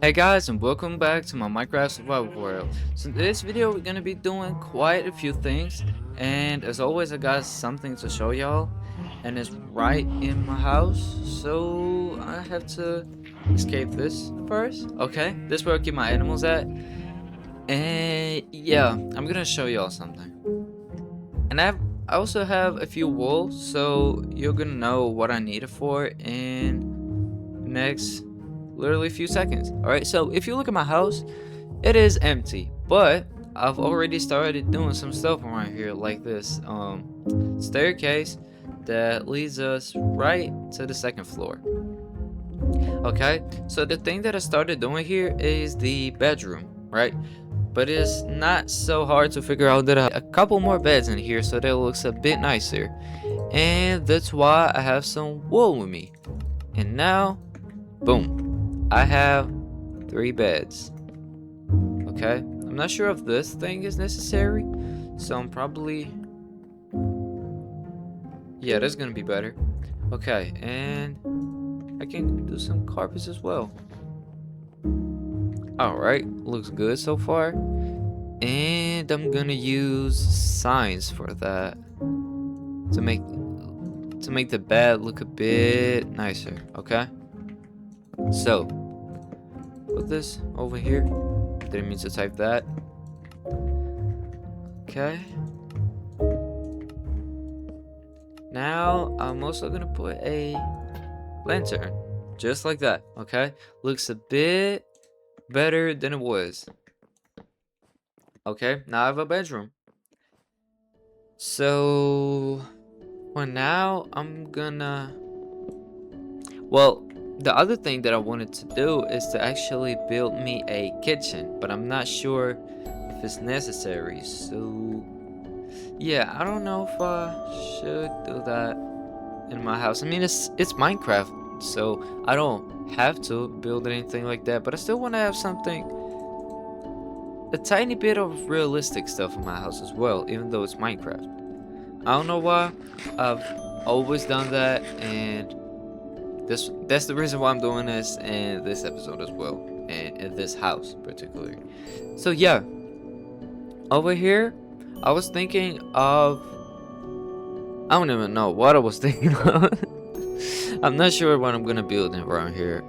Hey guys, and welcome back to my Minecraft Survival World. So in this video we're gonna be doing quite a few things, and as always I got something to show y'all, and it's right in my house. So I have to escape this first. Okay, this is where I keep my animals at. And yeah, I'm gonna show y'all something. And I also have a few wool, so you're gonna know what I need it for in the next literally a few seconds. Alright, so if you look at my house, it is empty, but I've already started doing some stuff around here, like this staircase that leads us right to the second floor. Okay, so the thing that I started doing here is the bedroom, right? But it's not so hard to figure out that I have a couple more beds in here so that it looks a bit nicer. And that's why I have some wool with me. And now, boom, I have 3 beds. Okay, I'm not sure if this thing is necessary, so I'm probably, yeah, that's gonna be better. Okay, and I can do some carpets as well. All right, looks good so far. And I'm gonna use signs for that to make the bed look a bit nicer. Okay, so put this over here. Didn't mean to type that. Okay. Now I'm also gonna put a lantern, just like that. Okay, looks a bit better than it was. Okay, now I have a bedroom. So for now, I'm gonna. Well, the other thing that I wanted to do is to actually build me a kitchen, but I'm not sure if it's necessary. So yeah, I don't know if I should do that in my house. I mean, it's Minecraft, so I don't have to build anything like that, but I still want to have something, a tiny bit of realistic stuff in my house as well, even though it's Minecraft. I don't know why. I've always done that, and that's the reason why I'm doing this in this episode as well, and in this house particularly. So yeah, over here, I was thinking of, I don't even know what I was thinking of. I'm not sure what I'm gonna build around here.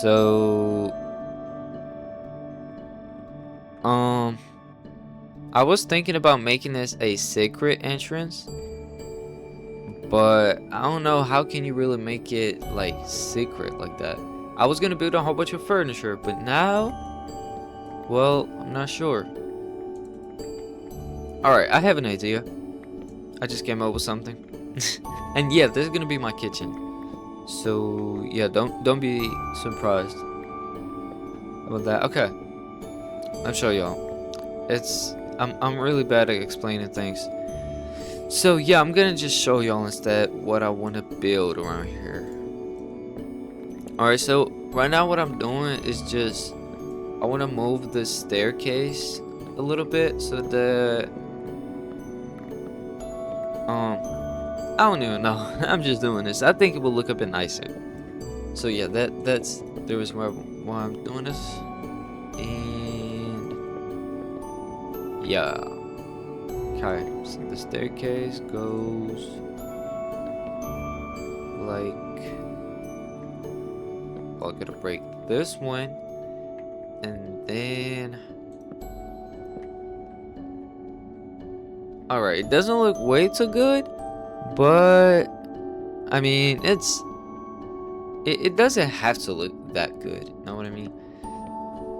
So, um, I was thinking about making this a secret entrance, but I don't know how can you really make it like secret like that. I was gonna build a whole bunch of furniture, but now, well, I'm not sure. All right, I have an idea. I just came up with something, and yeah, this is gonna be my kitchen. So yeah, don't be surprised about that. Okay, I'll show y'all. I'm really bad at explaining things. So yeah, I'm gonna just show y'all instead what I want to build around here. Alright, so right now what I'm doing is just, I want to move the staircase a little bit so that, I don't even know. I'm just doing this. I think it will look a bit nicer. So yeah, that's the reason why I'm doing this. And yeah. Okay, so the staircase goes like, well, I'm gonna break this one, and then, all right, it doesn't look way too good, but I mean, it doesn't have to look that good. Know what I mean?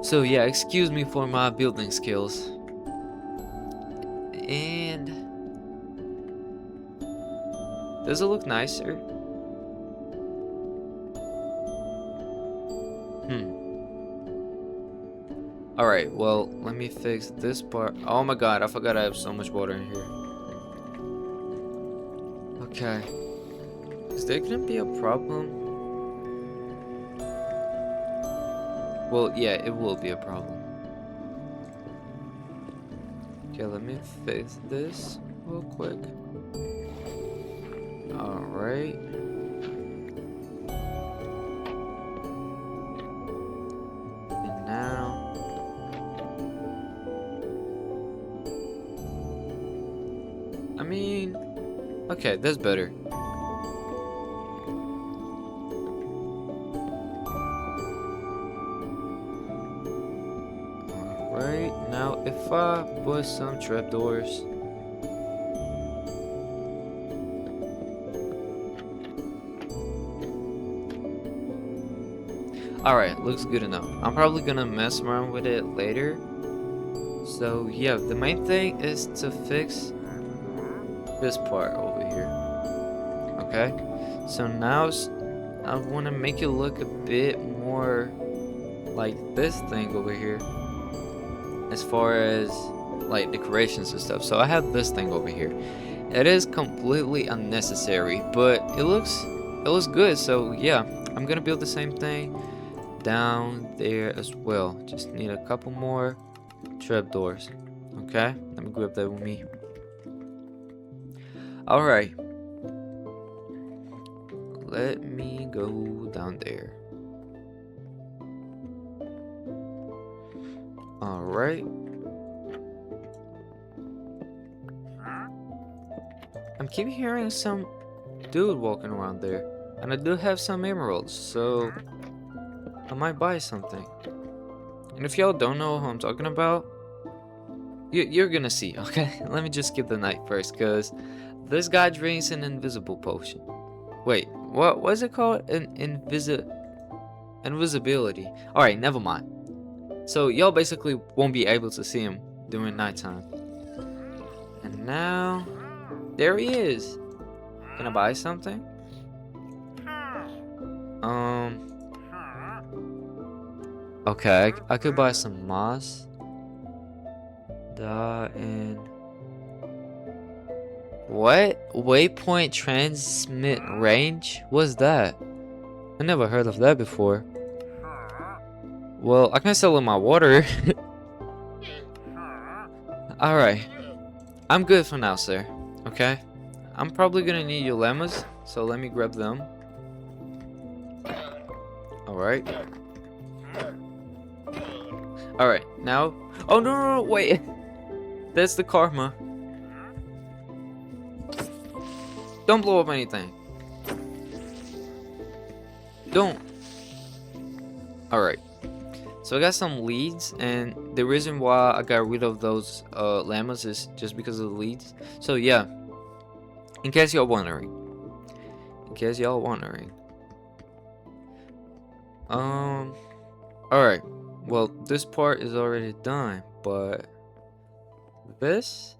So yeah, excuse me for my building skills. And does it look nicer? Alright, well, let me fix this part. Oh my god, I forgot I have so much water in here. Okay. Is there gonna be a problem? Well, yeah, it will be a problem. Okay, let me fix this real quick. Alright. mean, okay, that's better. Alright, now if I put some trapdoors. Alright, looks good enough. I'm probably gonna mess around with it later. So yeah, the main thing is to fix this part over here. Okay? So now I want to make it look a bit more like this thing over here. As far as like decorations and stuff. So I have this thing over here. It is completely unnecessary, but it looks good. So yeah, I'm gonna build the same thing down there as well. Just need a couple more trapdoors. Okay, let me grab that with me. All right, let me go down there. All right. I'm keep hearing some dude walking around there, and I do have some emeralds, so I might buy something. And if y'all don't know who I'm talking about, you're gonna see, okay? Let me just skip the night first, because this guy drinks an invisible potion. Wait, what was it called? An invisibility. Alright, never mind. So y'all basically won't be able to see him during nighttime. And now, there he is. Can I buy something? Okay, I could buy some moss. And what? Waypoint transmit range? What's that? I never heard of that before. Well, I can sell in my water. Alright. I'm good for now, sir. Okay? I'm probably gonna need your lemons, so let me grab them. Alright. Alright, now. Oh, no, wait. That's the karma. Don't blow up anything. Don't. Alright. So I got some leads, and the reason why I got rid of those llamas is just because of the leads. So yeah. In case y'all wondering. Alright. Well, this part is already done, but this?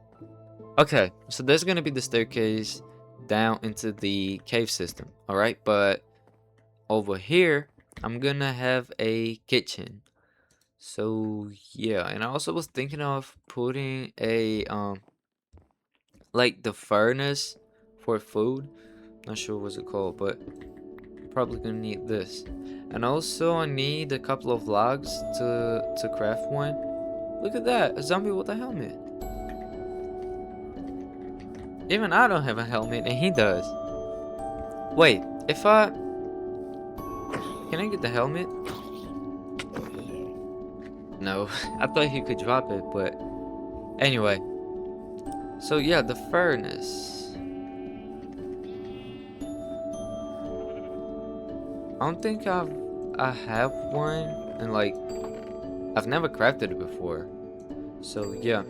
Okay, so there's gonna be the staircase down into the cave system, alright? But over here, I'm gonna have a kitchen. So yeah, and I also was thinking of putting a like the furnace for food. Not sure what's it called, but probably gonna need this. And also I need a couple of logs to craft one. Look at that, a zombie with a helmet. Even I don't have a helmet and he does. Wait, if I... Can I get the helmet? No, I thought he could drop it, but... Anyway. So yeah, the furnace. I don't think I have one, and like I've never crafted it before. So yeah.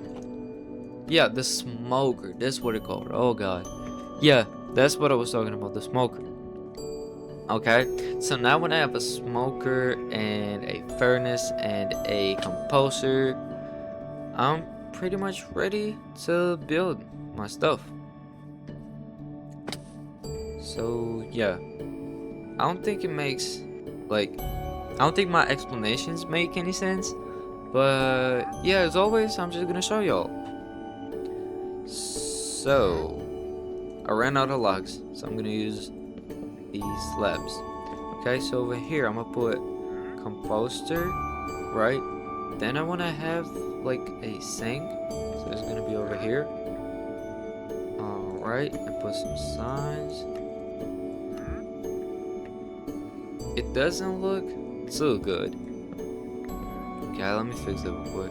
Yeah, the smoker. That's what it's called. Oh god. Yeah, that's what I was talking about, the smoker. Okay, so now when I have a smoker and a furnace and a composer, I'm pretty much ready to build my stuff. So yeah. I don't think it makes, like, I don't think my explanations make any sense. But, yeah, as always, I'm just gonna show y'all. So, I ran out of logs, so I'm gonna use these slabs. Okay, so over here, I'm gonna put composter, right? Then I wanna have, like, a sink. So it's gonna be over here. Alright, and put some signs. It doesn't look so good. Okay, let me fix it real quick.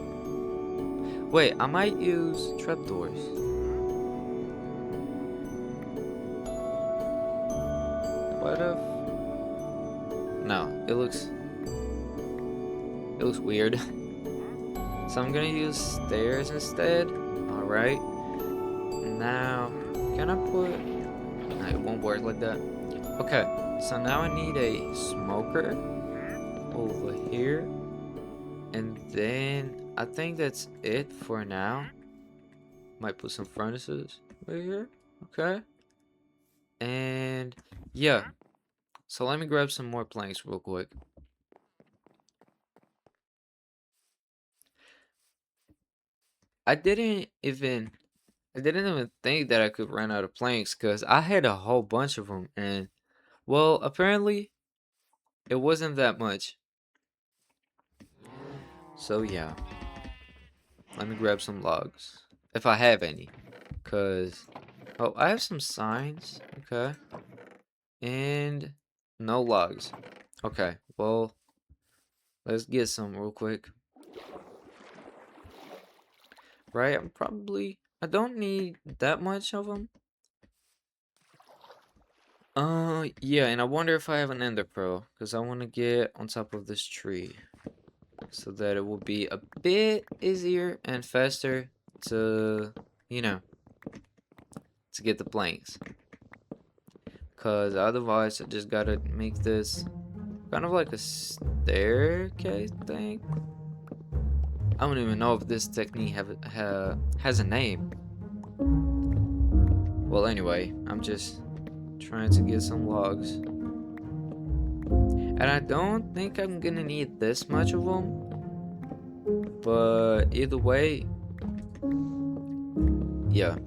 Wait, I might use trapdoors. quite a... No, it looks weird. So I'm gonna use stairs instead. Alright. Now, can I put... No, it won't work like that. Okay, so now I need a smoker over here. And then I think that's it for now. Might put some furnaces right here. Okay. And yeah. So let me grab some more planks real quick. I didn't even think that I could run out of planks because I had a whole bunch of them, and well, apparently it wasn't that much. So yeah, let me grab some logs if I have any, cause oh, I have some signs. Okay, and no logs. Okay, well, let's get some real quick. Right, I don't need that much of them. Yeah, and I wonder if I have an ender pearl, because I want to get on top of this tree so that it will be a bit easier and faster to, you know, to get the planks. Because otherwise, I just gotta make this kind of like a staircase thing. I don't even know if this technique has a name. Well, anyway, I'm just trying to get some logs. And I don't think I'm gonna need this much of them. But either way, yeah.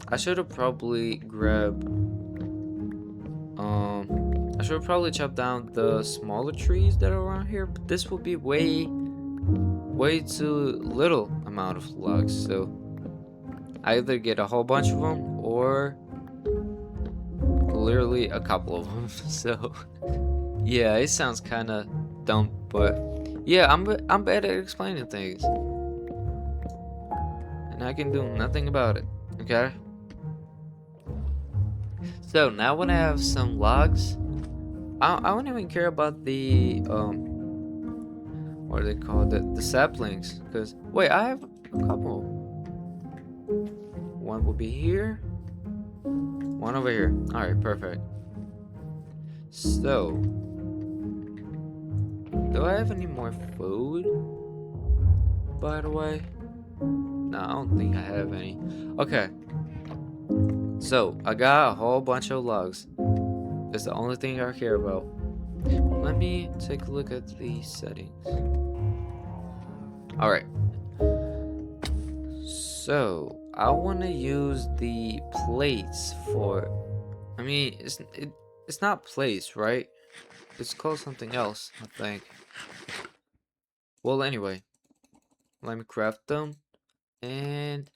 I should have probably grabbed I should probably chop down the smaller trees that are around here, but this will be way too little amount of logs, so I either get a whole bunch of them or literally a couple of them. So yeah, it sounds kind of dumb, but yeah, I'm bad at explaining things, and I can do nothing about it. Okay. So now when I have some logs, I don't even care about the what are they called, the saplings, because wait, I have a couple. One will be here, one over here. All right, perfect. So do I have any more food, by the way? No, I don't think I have any. Okay, so I got a whole bunch of logs. That's the only thing I care about. Let me take a look at the settings. Alright. So, I want to use the plates for... I mean, it's not plates, right? It's called something else, I think. Well, anyway. Let me craft them. And...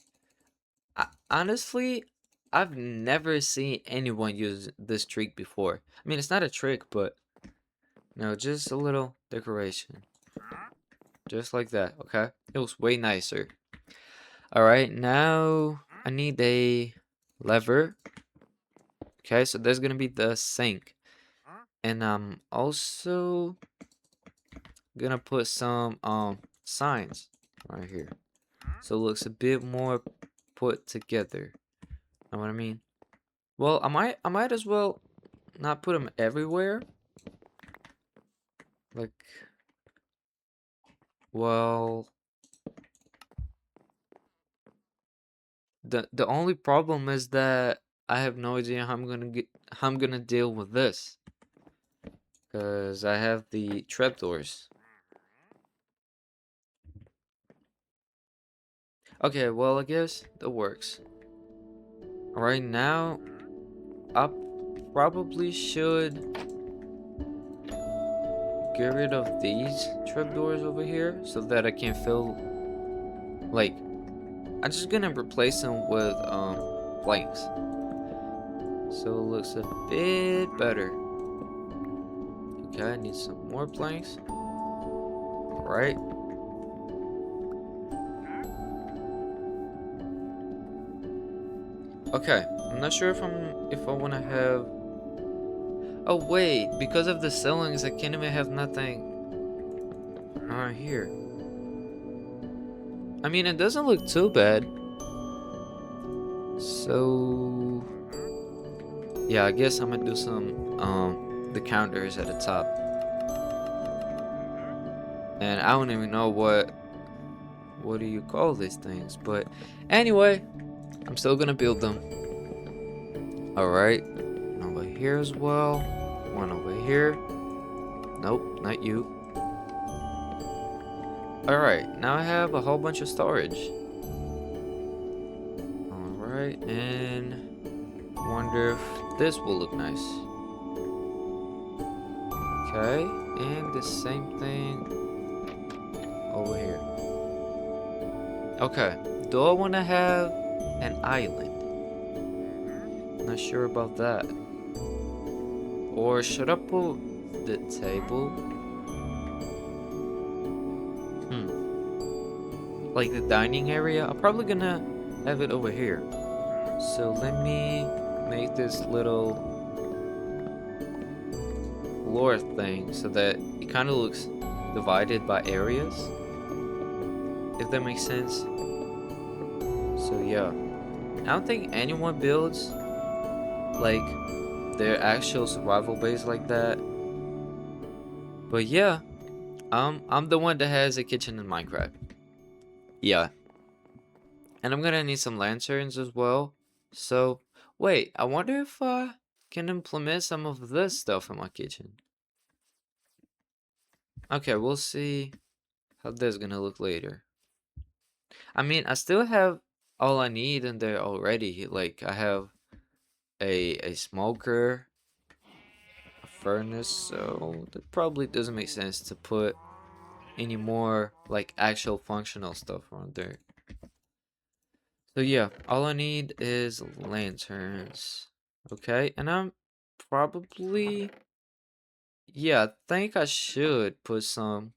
honestly, I've never seen anyone use this trick before. I mean, it's not a trick, but... No, just a little decoration. Just like that, okay? It was way nicer. Alright, now I need a lever. Okay, so there's gonna be the sink. And I'm also gonna put some signs right here. So it looks a bit more put together. Know what I mean? Well, I might as well not put them everywhere. Like, well, the only problem is that I have no idea how I'm gonna deal with this, because I have the trapdoors. Okay, well, I guess that works. Alright, now I probably should get rid of these trapdoors over here so that I can fill, like, I'm just gonna replace them with planks. So it looks a bit better. Okay, I need some more planks. Alright. Okay, I'm not sure if I wanna have... Oh wait, because of the ceilings, I can't even have nothing right here. I mean, it doesn't look too bad. So yeah, I guess I'm gonna do some the counters at the top. And I don't even know what do you call these things, but anyway, I'm still gonna build them. Alright. One over here as well. One over here. Nope, not you. Alright, now I have a whole bunch of storage. Alright, and wonder if this will look nice. Okay, and the same thing over here. Okay, do I want to have an island? Not sure about that. Or should I put the table? Like the dining area? I'm probably gonna have it over here. So let me make this little floor thing so that it kind of looks divided by areas. If that makes sense. So yeah. I don't think anyone builds like their actual survival base like that. But yeah, I'm the one that has a kitchen in Minecraft. Yeah. And I'm gonna need some lanterns as well. So wait, I wonder if I can implement some of this stuff in my kitchen. Okay, we'll see how this is gonna look later. I mean, I still have all I need in there already. Like I have a smoker, a furnace, so that probably doesn't make sense to put any more like actual functional stuff on there. So yeah, all I need is lanterns. Okay, and I'm probably, yeah, I think I should put some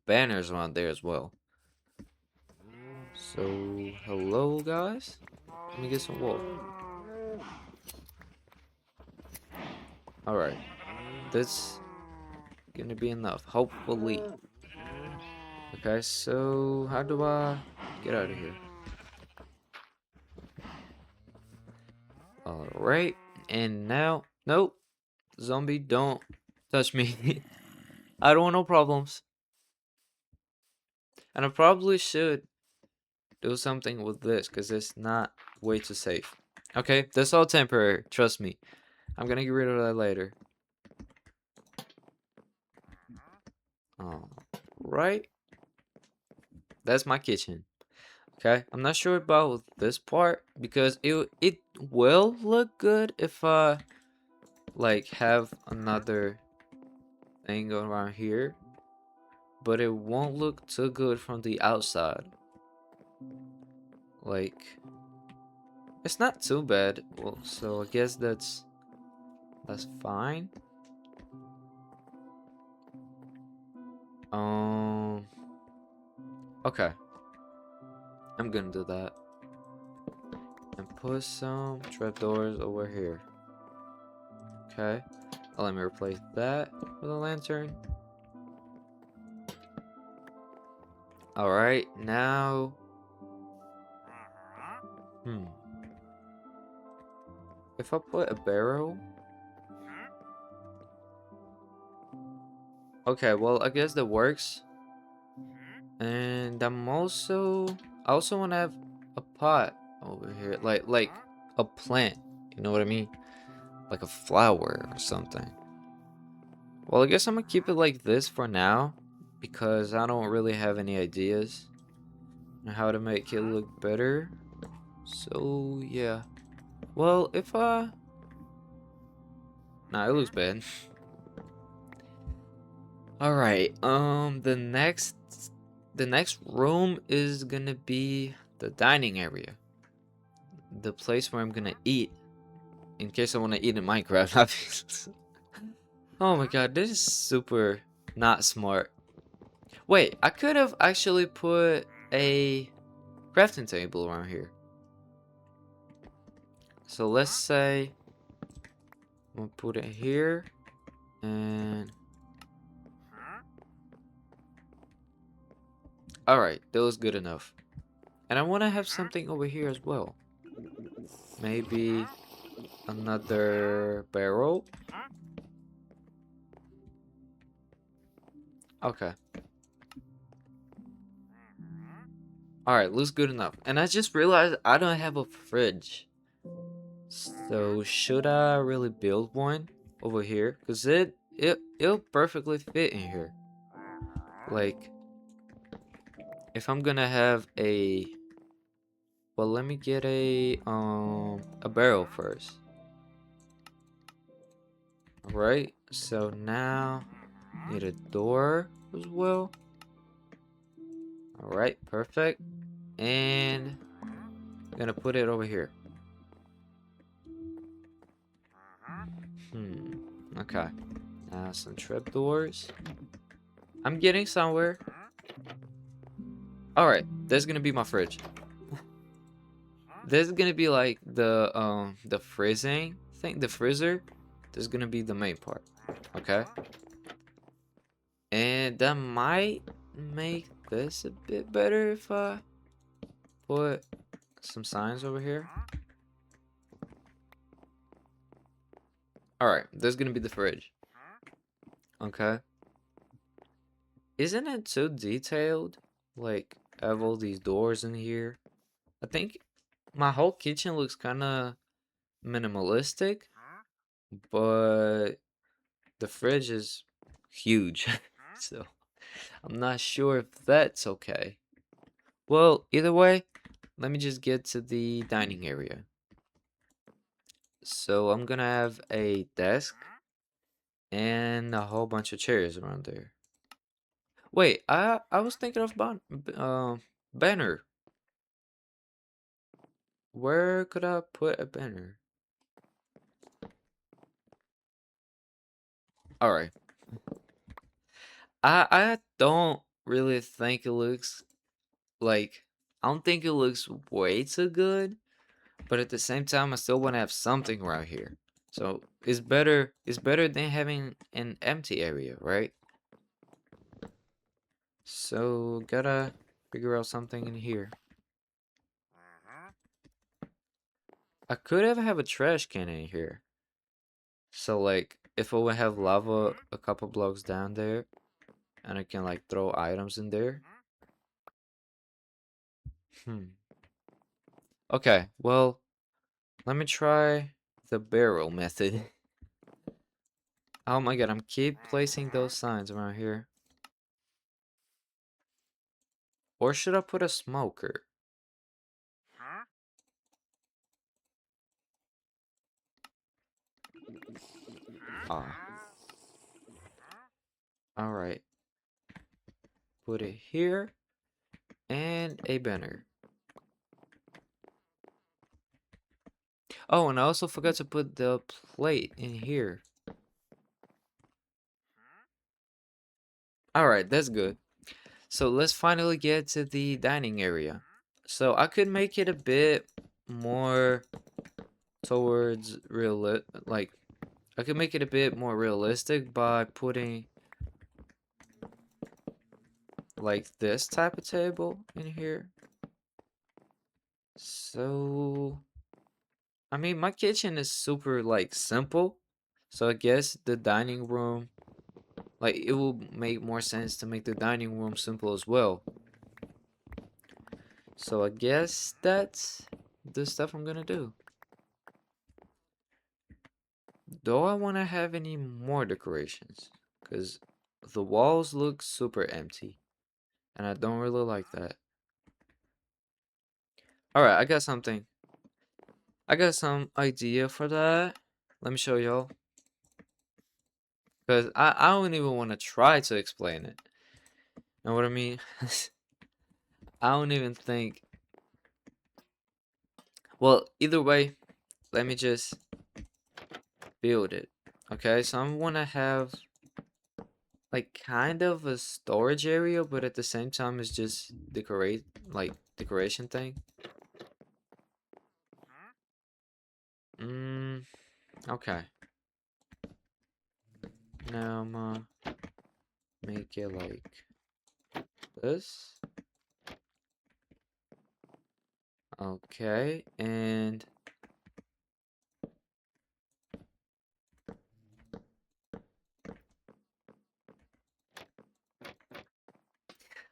banners around there as well. So hello guys, let me get some wool. All right, that's gonna be enough, hopefully. Okay, so how do I get out of here? All right, and now, nope, zombie, don't touch me. I don't want no problems. And I probably should do something with this because it's not way too safe. Okay, that's all temporary. Trust me. I'm gonna get rid of that later. Right. That's my kitchen. Okay, I'm not sure about this part because it will look good if I like have another thing going around here, but it won't look too good from the outside. Like, it's not too bad. Well, so I guess that's fine. Okay. I'm gonna do that. And put some trapdoors over here. Okay. Let me replace that with a lantern. Alright, now... If I put a barrel... Okay, well, I guess that works. And I'm also... I also want to have a pot over here. Like a plant. You know what I mean? Like a flower or something. Well, I guess I'm gonna keep it like this for now. Because I don't really have any ideas on how to make it look better. So, yeah. Well, if nah, it looks bad. Alright, the next room is gonna be the dining area. The place where I'm gonna eat. In case I wanna eat in Minecraft, obviously. Oh my god, this is super not smart. Wait, I could have actually put a crafting table around here. So let's say gonna put it here. And alright, that was good enough. And I want to have something over here as well. Maybe another barrel. Okay. Alright, looks good enough. And I just realized I don't have a fridge. So should I really build one over here? Because it'll perfectly fit in here. Like, if I'm gonna have a... Well, let me get a barrel first. Alright, so now need a door as well. Alright, perfect. And I'm gonna put it over here. Okay. Now some trapdoors. I'm getting somewhere. Alright, that's gonna be my fridge. This is gonna be like the freezing thing, the freezer. This is gonna be the main part. Okay. And that might make this a bit better if I put some signs over here. Alright, this is gonna be the fridge. Okay. Isn't it too detailed? Like, I have all these doors in here. I think my whole kitchen looks kind of minimalistic, but the fridge is huge. So, I'm not sure if that's okay. Well, either way, let me just get to the dining area. So, I'm gonna have a desk and a whole bunch of chairs around there. Wait, I was thinking of banner. Where could I put a banner? All right. I don't really think it looks like I don't think it looks way too good, but at the same time I still want to have something right here. So it's better than having an empty area, right? So gotta figure out something in here. I could have a trash can in here. So like if I would have lava a couple blocks down there and I can like throw items in there. Hmm. Okay, well, let me try the barrel method. Oh my god, I'm keep placing those signs around here. Or should I put a smoker? Ah, alright. Put it here and a banner. Oh, and I also forgot to put the plate in here. Alright, that's good. So let's finally get to the dining area. So I could make it a bit more towards like I could make it a bit more realistic by putting like this type of table in here. So I mean my kitchen is super like simple. So I guess the dining room, like it will make more sense to make the dining room simple as well. So I guess that's the stuff I'm gonna do. Do I want to have any more decorations? Because the walls look super empty. And I don't really like that. Alright, I got something. I got some idea for that. Let me show y'all. Because I don't even want to try to explain it. Know what I mean? I don't even think. Well, either way, let me just build it. Okay, so I want to have like kind of a storage area, but at the same time it's just decoration thing. Okay. Now I'm gonna make it like this. Okay, and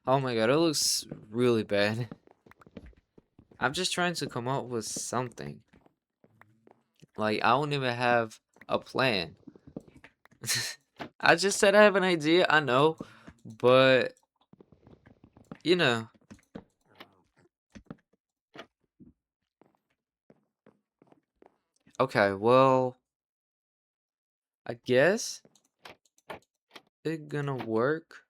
oh my god, it looks really bad. I'm just trying to come up with something. Like, I don't even have a plan. I just said I have an idea, I know, but you know. Okay, well, I guess it gonna work.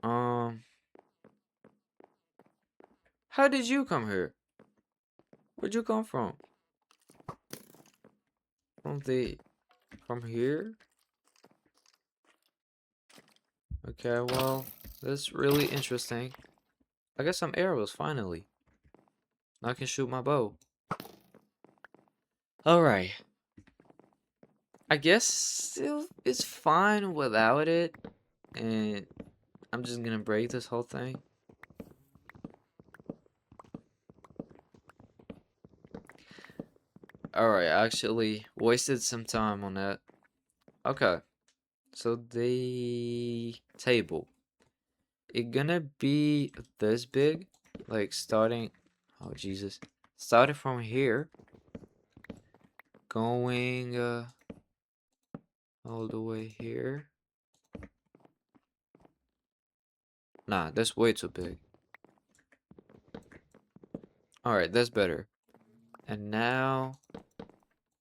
Um, how did you come here? Where'd you come from? From the from here? Okay, well, that's really interesting. I got some arrows finally. Now I can shoot my bow. Alright. I guess still it's fine without it. And I'm just gonna break this whole thing. Alright, I actually wasted some time on that. Okay. So the table. It gonna be this big. Like starting oh Jesus. Starting from here. Going all the way here. Nah, that's way too big. Alright, that's better. And now,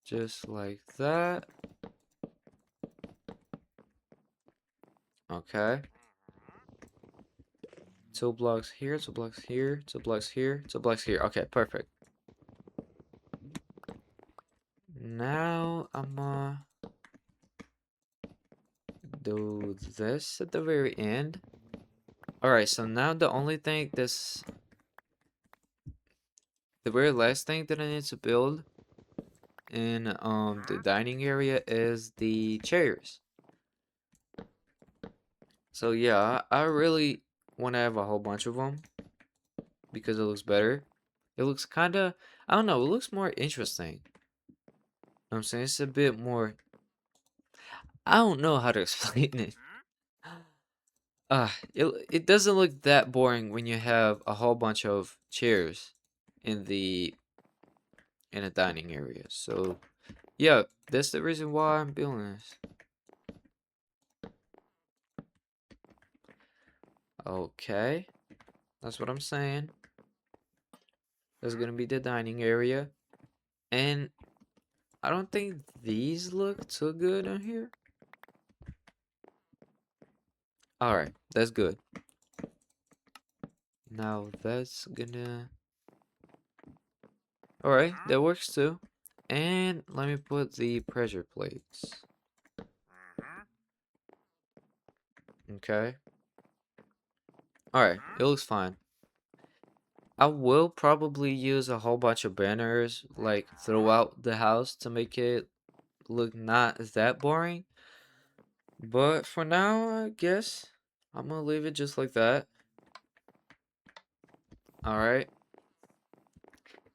just like that. Okay. 2 blocks here, 2 blocks here, 2 blocks here, 2 blocks here. Okay, perfect. Now, I'm gonna do this at the very end. Alright, so now the only thing the very last thing that I need to build in the dining area is the chairs. So yeah, I really want to have a whole bunch of them because it looks better. It looks kind of, I don't know, it looks more interesting. I'm saying it's a bit more, I don't know how to explain it. It doesn't look that boring when you have a whole bunch of chairs in the in a dining area. So yeah, that's the reason why I'm building this. Okay, that's what I'm saying. That's gonna be the dining area, and I don't think these look too good on here. All right, that's good. Now that's gonna. All right, that works too. And let me put the pressure plates. Okay. All right, it looks fine. I will probably use a whole bunch of banners like throughout the house to make it look not that boring. But for now, I guess I'm gonna leave it just like that. All right.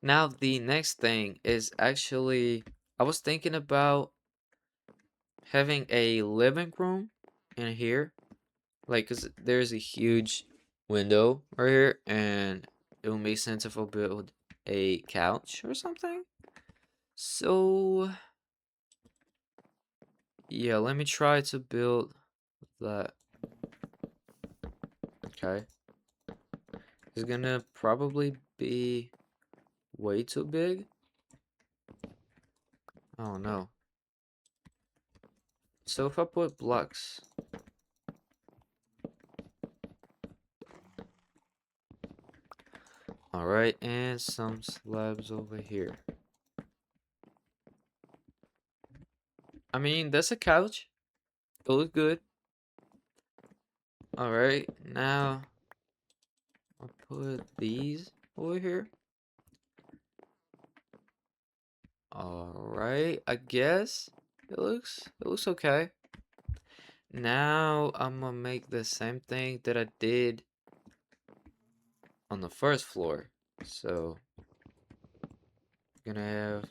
Now the next thing is actually I was thinking about having a living room in here, like, cause there's a huge window right here, and it would make sense if I build a couch or something. So yeah, let me try to build that. Okay, it's gonna probably be way too big. Oh no. So if I put blocks, all right, and some slabs over here. I mean, that's a couch. It looks good. All right, now I'll put these over here. All right, I guess It looks okay. Now I'm gonna make the same thing that I did on the first floor. So gonna have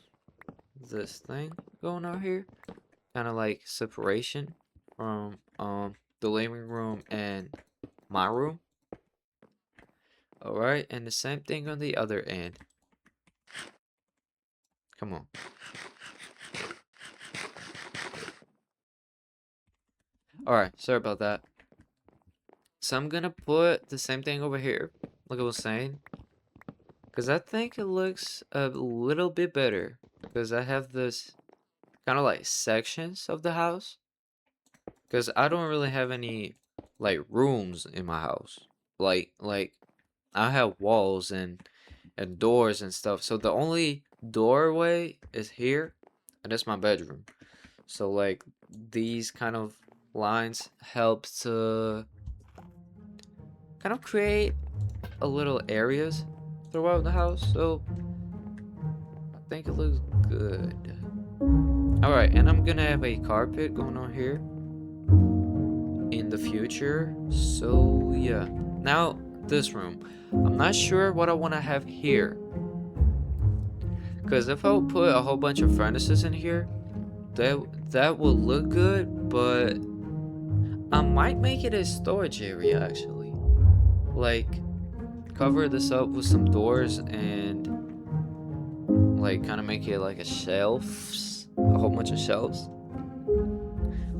this thing going on here, kind of like separation from the living room and my room. All right, and the same thing on the other end. Come on. All right, sorry about that. So I'm gonna put the same thing over here, like I was saying, because I think it looks a little bit better. Because I have this kind of like sections of the house. Because I don't really have any like rooms in my house. Like I have walls and doors and stuff. So the only doorway is here, and that's my bedroom. So like these kind of lines help to kind of create a little areas throughout the house. So I think it looks good. All right, and I'm gonna have a carpet going on here in the future. So yeah, now this room. I'm not sure what I want to have here. Because if I would put a whole bunch of furnaces in here, that would look good, but I might make it a storage area actually. Like cover this up with some doors and like kind of make it like a shelves, a whole bunch of shelves.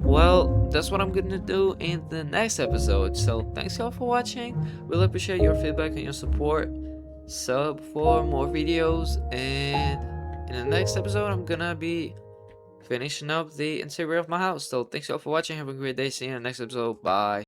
Well, that's what I'm gonna do in the next episode. So thanks y'all for watching. Really appreciate your feedback and your support. Sub for more videos, and in the next episode I'm gonna be finishing up the interior of my house. So thanks y'all for watching. Have a great day. See you in the next episode. Bye.